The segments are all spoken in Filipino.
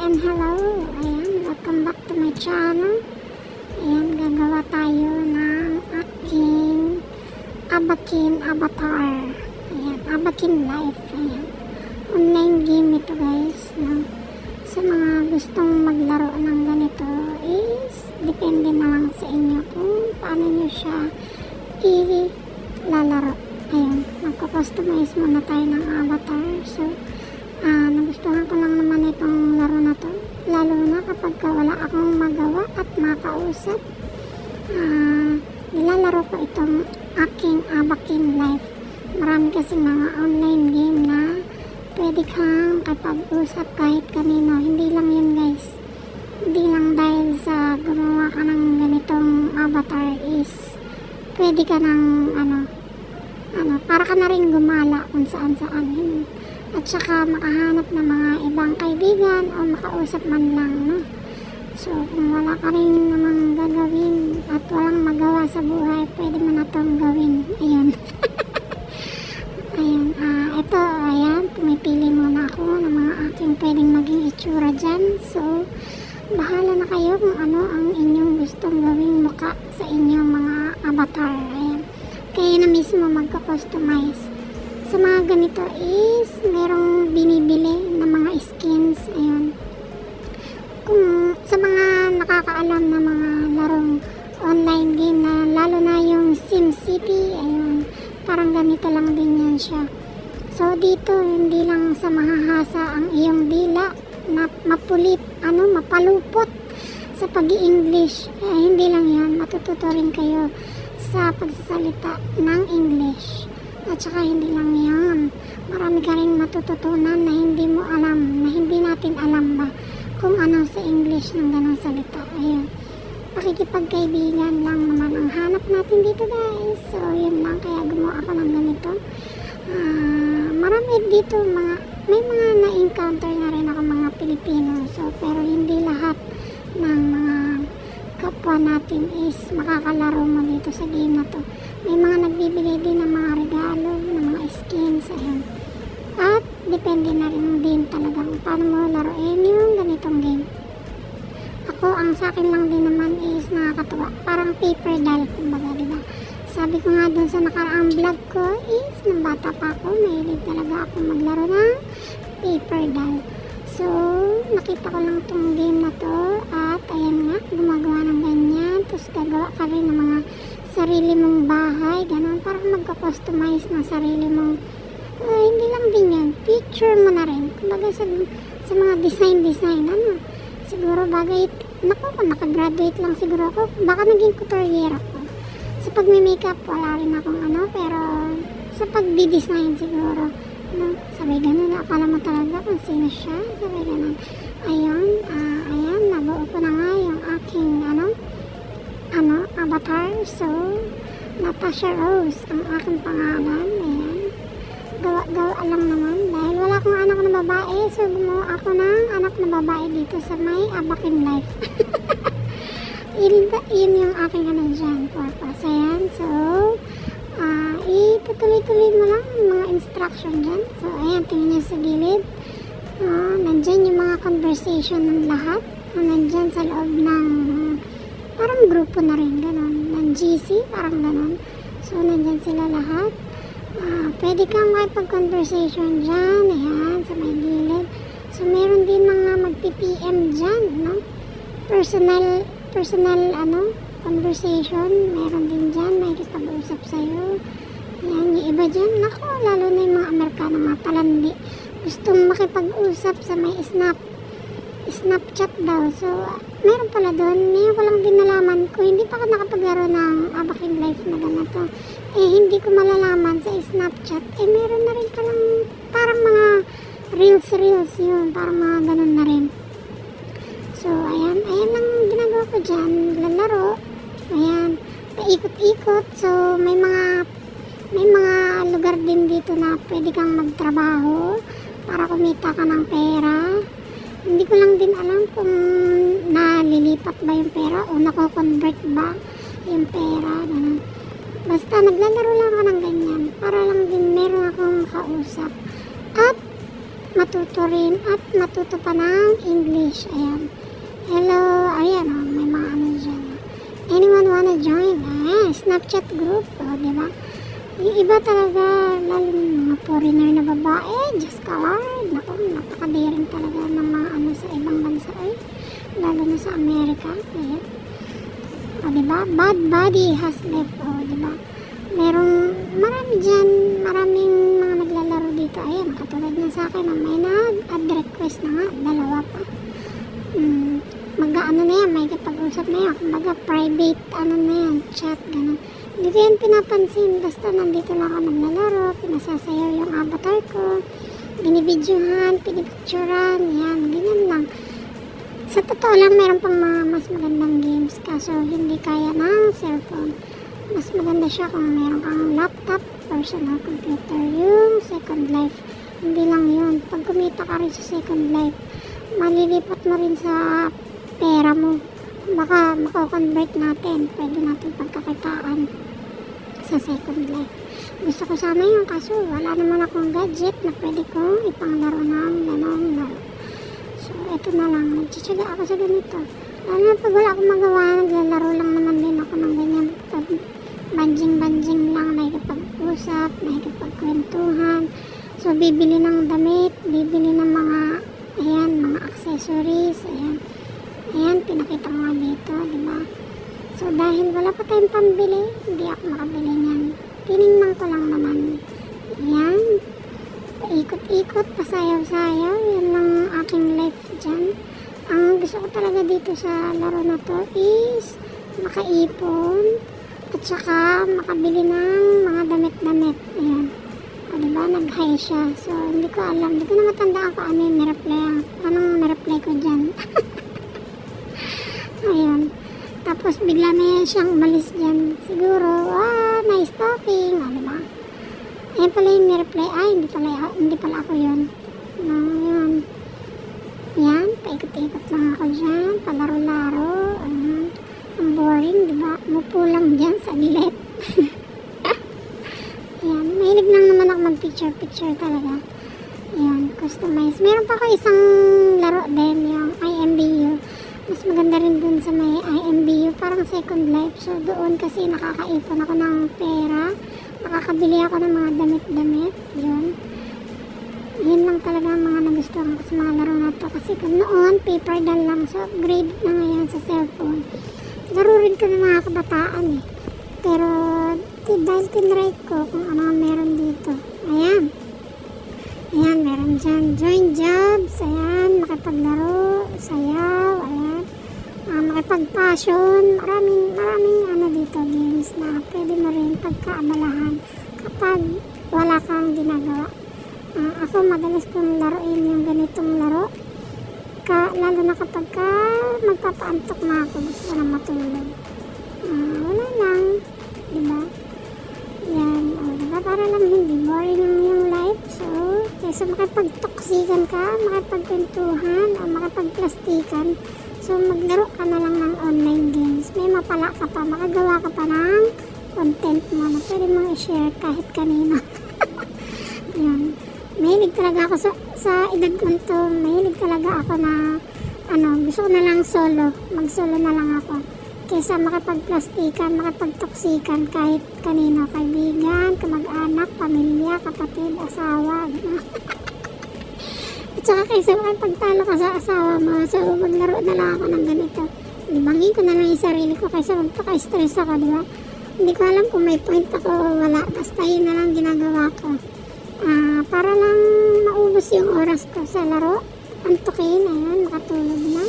and hello. Ayan, welcome back to my channel. Ayan, gagawa tayo ng aking Abakin avatar. Ayan, Abakin life. Ayan, online game ito guys, no? Sa mga gustong maglaro ng ganito is depende na lang sa inyo kung paano nyo siya ilalaro. Ayan, magko-customize muna tayo ng avatar. So nagustuhan ko lang naman itong laro na to, lalo na kapag wala akong magawa at makausap. Nilalaro ko itong aking Abakin life. Marami kasi mga online game na pwede kang kapag-usap kahit kanino. Hindi lang yun guys, hindi lang dahil sa gumawa ka ng ganitong avatar is pwede ka ng para ka na rin gumala kung saan saan. At saka makahanap ng mga ibang kaibigan o makausap man lang, no? So kung wala ka rin namang gagawin at walang magawa sa buhay, pwede mo na itong gawin. Ayun. Ayun, ayan, pumipili muna ako ng mga aking pwedeng maging itsura dyan. So bahala na kayo kung ano ang inyong gustong gawing muka sa inyong mga avatar. Ayan, kayo na mismo magka-customize. Sa mga ganito is merong binibili na mga skins. Ayun, kung sa mga nakakaalam na mga larong online game na lalo na yung SimCity, ayun, parang ganito lang din yan siya. So dito hindi lang sa mahahasa ang iyong dila na mapulit, mapalupot sa pag-i-English. Hindi lang yan, matututo rin kayo sa pagsasalita ng English. At saka hindi lang yan, marami ka rin matututunan na hindi mo alam, na hindi natin alam ba kung ano sa English ng ganang salita. Ayun, pakikipagkaibigan lang naman ang hanap natin dito guys. So yun lang, kaya gumawa ako ng ganito. Marami dito may mga na-encounter na rin ako mga Pilipino. So pero hindi lahat ng mga kapwa natin is makakalaro mo dito sa game na to. May mga nagbibigay din ng mga regalo, ng mga skins. Ayun, at depende na rin din talaga kung paano mo laruin yung ganitong game. Ako, ang sa akin lang din naman is nakakatuwa, parang paper doll kumbaga, diba? Sabi ko nga dun sa nakaraang vlog ko is nang bata pa ako, mahilig talaga ako maglaro ng paper doll. So nakita ko lang tong game na to at ayan nga, gumagawa ng ganyan. Tapos gagawa ka rin ng mga sarili mong bahay, ganun, parang magka-customize ng sarili mong hindi lang din yan, picture mo na rin kumbaga sa mga design, siguro bagay, kung nakagraduate lang siguro ako, baka naging couturier ako. Sa pag-makeup wala rin akong pero sa pag-design siguro, sabay ganun, akala mo talaga kung sino siya, sabay ganun. Ayan, nabuo ko na nga yung aking avatar. So Natasha Rose ang aking pangalan. Ayan, gawa lang naman dahil wala akong anak na babae, so gumawa ako ng anak na babae dito sa may Abakin life. Yun yung aking dyan purpose. Ayan, so itutuloy-tuloy mo lang yung mga instruction dyan. So ayan, tingnan nyo sa gilid, nandyan yung mga conversation ng lahat, nandyan sa loob ng parang grupo na rin, gano'n, ng GC, parang gano'n. So nandyan sila lahat. Pwede kang makipag-conversation dyan. Ayan, sa may gilid. So meron din mga magpi-PM dyan, no? Personal conversation, meron din dyan, may kitag-usap sa'yo. Ayan, yung iba dyan, nako, lalo na yung mga Amerikano, mga talandi, gustong makipag-usap sa may Snapchat daw. So meron pala doon, ngayon ko lang din nalaman ko, hindi pa ako nakapaglaro ng Abakin life na ganito. Hindi ko malalaman sa Snapchat, meron na rin palang parang mga reels yun, parang mga ganun na rin. So ayan ang ginagawa ko dyan, lalaro. Ayan, paikot-ikot. So may mga lugar din dito na pwede kang magtrabaho para kumita ka ng pera. Hindi ko lang din alam kung nalilipat ba yung pera o nako-convert ba yung pera, ganun. Basta naglalaro lang ako ng ganyan para lang din meron akong kausap. At matuto rin at matuto pa ng English. Ayan. Hello, ayan o, may mga ano dyan. Anyone wanna join? Snapchat group, o, diba? Yung iba talaga, lalo yung mga foreigner na babae, just kawad. Naku, napakadaring talaga ng mga ano sa ibang bansa, lalo na sa Amerika. Ayan. O, diba? Bad body has left, o, diba? Marami dyan, maraming mga naglalaro dito. Ayan, katulad na sa akin, may nag-add request na nga, dalawa pa. Mag-ano na yan, may kapag-usap na yan, kumbaga private, ano na yan, chat, gano'n. Hindi ko yan pinapansin, basta nandito lang ako naglalaro, pinasasayaw yung avatar ko, binibidyohan, pinipicturan, yan, ganyan lang. Sa totoo lang, meron pang mga mas magandang games, kaso hindi kaya ng cellphone. Mas maganda siya kung meron kang laptop, personal computer, yung Second Life. Hindi lang yun. Pag kumita ka rin sa Second Life, malilipat mo rin sa pera mo. Baka mako-convert natin. Pwede natin pagkakitaan sa Second Life. Gusto ko sana yun, kaso wala naman akong gadget na pwede kong ipanglaro ng gano'ng laro. So, eto na lang. Nagtsitsaga ako sa ganito. Lalo na pag wala akong magawa, naglalaro lang naman din ako ng ganyan. Banjing-banjing lang, nakikipag-usap, nakikipagkwentuhan. So, bibili ng damit, bibili ng mga, ayan, mga accessories, ayan. Ayan, pinakita ko nga dito, diba? So, dahil wala pa tayong pambili, hindi ako makabili niyan. Tinignan ko lang naman. Ayan. Paikot-ikot, pasayaw-sayaw. Yan lang aking life dyan. Ang gusto ko talaga dito sa laro na to is makaipon at saka makabili ng mga damit-damit. Ayan. O, diba? Nag-high siya. So, hindi ko alam. Hindi ko na matandaan kung ano yung nireply. Anong nireply ko dyan. Ayun. Tapos, bigla na yan siyang umalis dyan. Siguro, nice talking. O, diba? Ayan pala yung nireply. Hindi pala ako yun. Ayan. Ayan. Paikot-ikot lang ako dyan. Palaro-laro. Ayan. Ang boring, diba? Mupo lang dyan sa lilet. Ayan, mahilig lang naman ako mag-picture talaga. Ayan, customize. Meron pa ako isang laro din, yung IMBU. Mas maganda rin dun sa may IMBU, parang Second Life. So, doon kasi nakakaipon ako ng pera. Nakakabili ako ng mga damit-damit. Yun. Yun lang talaga ang mga nagustuhan ko sa mga laro na to. Kasi noon, paper doll lang. So, upgrade na ngayon sa cellphone. Laro rin ko ng mga kabataan eh. Pero, dahil tinry ko kung ano meron dito. Ayan. Ayan, meron dyan. Join jobs. Ayan, makipaglaro. Sayaw. Ayan. Makipag-passion. Maraming ano dito, games na pwede mo rin pagkaabalahan kapag wala kang ginagawa. Ako, madalas kong laruin yung ganitong laro. Lalo na kapag magpapaantok na ako, gusto ko na matulog. Wala lang, diba? Yan, diba? Para lang hindi boring yung life. So, kaysa makipagtoksikan ka, makipagkwentuhan, o makipagplastikan, so maglaro ka na lang ng online games. May mapala ka pa, makagawa ka pa ng content mo na pwede mong i-share kahit kanino. Yan. Mahilig talaga ako sa edad ko to, mahilig talaga ako na gusto ko na lang solo, mag-solo na lang ako kaysa makipagplastikan, makipagtoksikan kahit kanino, kaibigan, kamag-anak, pamilya, kapatid, asawa, gano'n. At saka kaysa makipagtalo ka sa asawa mo, so maglaro na lang ako ng ganito. Libangin ko na lang yung sarili ko kaysa magpaka-stress ako, diba? Hindi ko alam kung may point ako o wala, basta yun na lang ginagawa ko. Para lang maubos yung oras ko sa laro, antukin, ayan, makatulog na.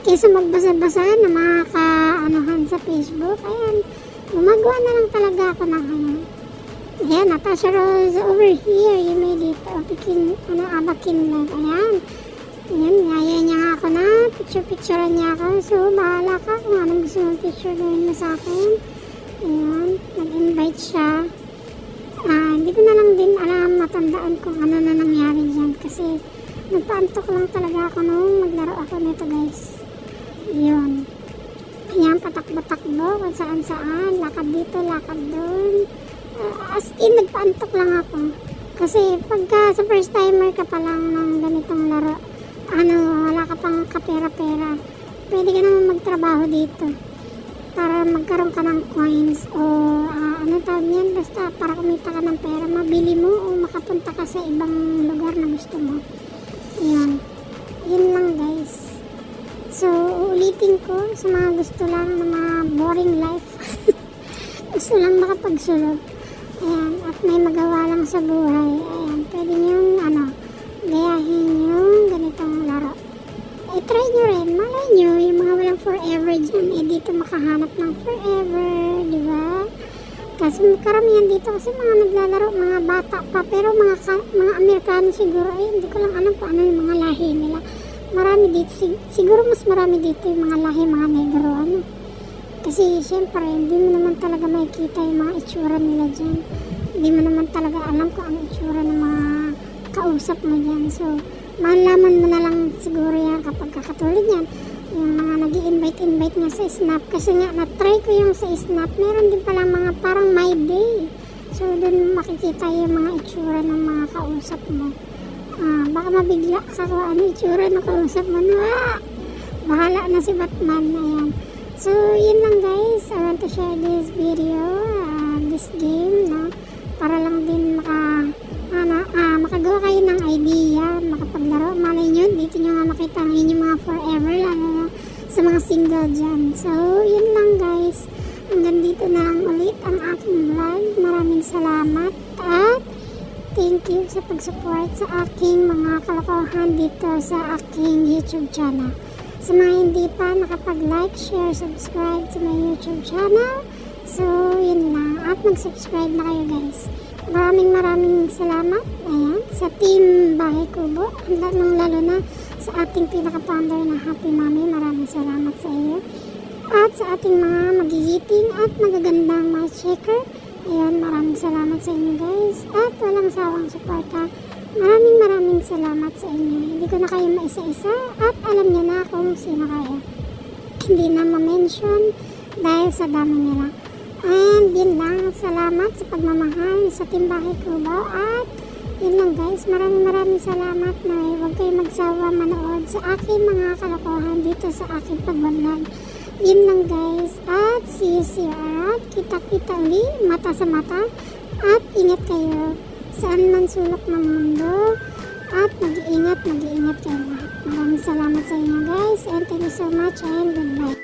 Kaysa magbasa-basa na mga ka-anuhan sa Facebook, ayan, gumagawa na lang talaga ako ng ayan. Ayan, Natasha Rose over here, you made it, abakin lang, ayan. Ayan, niyaya niya nga ako na, picture-picturean niya ako, so bahala ka kung anong gusto mong picture gawin mo sa akin. Ayan, nag-invite siya. Hindi ko na lang din alam, matandaan kung ano na nangyari dyan kasi nagpaantok lang talaga ako nung maglaro ako nito, guys. Yun. Ayan, patakbo-takbo kung saan-saan, lakad dito, lakad doon. As in, nagpaantok lang ako. Kasi pagka sa first timer ka pa lang ng ganitong laro, wala ka pang kapera-pera, pwede ka naman magtrabaho dito para magkaroon ka ng coins o tawag yan, basta para kumita ka ng pera, mabili mo o makapunta ka sa ibang lugar na gusto mo. Yan lang guys. So uulitin ko sa mga gusto lang ng mga boring life gusto lang makapagsulog, ayan, at may magawa lang sa buhay, ayan, pwede nyong gayahin yung ganitong laro. I-try nyo rin, malay nyo yung mga walang forever dyan, dito makahanap ng forever, di ba? Kasi karamihan dito kasi mga naglalaro, mga bata pa, pero mga Amerikano siguro, hindi ko lang alam kung ano yung mga lahi nila. Marami dito, siguro mas marami dito yung mga lahi, mga negro, kasi syempre, hindi mo naman talaga makikita yung mga itsura nila dyan. Hindi mo naman talaga alam kung ano itsura ng mga kausap mo dyan. So, malaman mo na lang siguro yan kapag kakatulad yan. Yung mga nag-i-invite nga sa Snap. Kasi nga, na-try ko yung sa Snap. Meron din palang mga parang my day. So, doon makikita yung mga itsura ng mga kausap mo. Baka mabigla ka kung ano itsura ng kausap mo. Bahala na si Batman. Ayan. So, yun lang guys. I want to share this video, this game, para lang din makagawa kayo ng idea, makapaglaro. Malay nyo, dito nyo nga makita ang inyong mga forever, lalo na sa mga single dyan. So, yun lang guys. Hanggang dito na lang ulit ang aking vlog. Maraming salamat at thank you sa pag-support sa aking mga kalokohan dito sa aking YouTube channel. Sa mga hindi pa nakapag-like, share, subscribe sa my YouTube channel. So, yun lang. At mag-subscribe na kayo guys. Maraming salamat. Ayan, sa Team Bahay Kubo. Lalo na sa ating pinaka-founder na Happy Mommy. Maraming salamat sa iyo. At sa ating mga magigiting at magagandang mga checker. Ayan, maraming salamat sa inyo guys. At walang sawang suporta. Maraming salamat sa inyo. Hindi ko na kayo maisa-isa at alam niyo na kung sino kayo. Hindi na ma-mention dahil sa dami nila. And yun lang. Salamat sa pagmamahal sa Team Bahay Kubo. At yun lang guys. Maraming salamat na huwag kayo magsawa manood sa aking mga kalokohan dito sa aking pagbablog. Yun lang guys. At see you at kita-kita ulit mata sa mata. At ingat kayo saan man sulok ng mundo at mag-iingat kayo lahat. Maraming salamat sa inyo guys and thank you so much and goodbye.